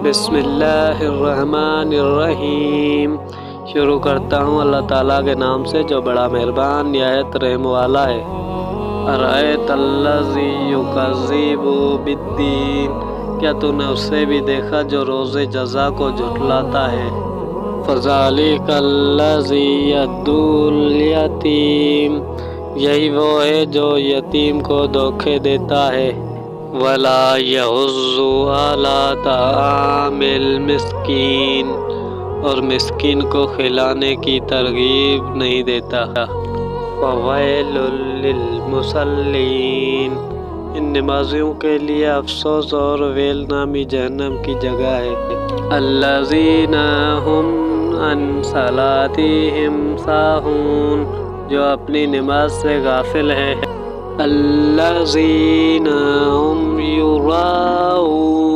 بسم اللہ الرحمن الرحیم۔ شروع کرتا ہوں اللہ تعالیٰ کے نام سے جو بڑا مہربان نہایت رحم والا ہے۔ ارأیت الذی یکذب بالدین، کیا تو نے اس سے بھی دیکھا جو روز جزا کو جھٹلاتا ہے؟ فذلک الذی یدعو الیتیم، یہی وہ ہے جو یتیم کو دھوکے دیتا ہے۔ ولا یحض علی طعام المسکین، اور مسکین کو کھلانے کی ترغیب نہیں دیتا۔ فویل للمصلین، ان نمازیوں کے لیے افسوس اور ویل نامی جہنم کی جگہ ہے۔ الذین هم عن صلاتہم ساہون، جو اپنی نماز سے غافل ہے۔ الذین هم یراؤون،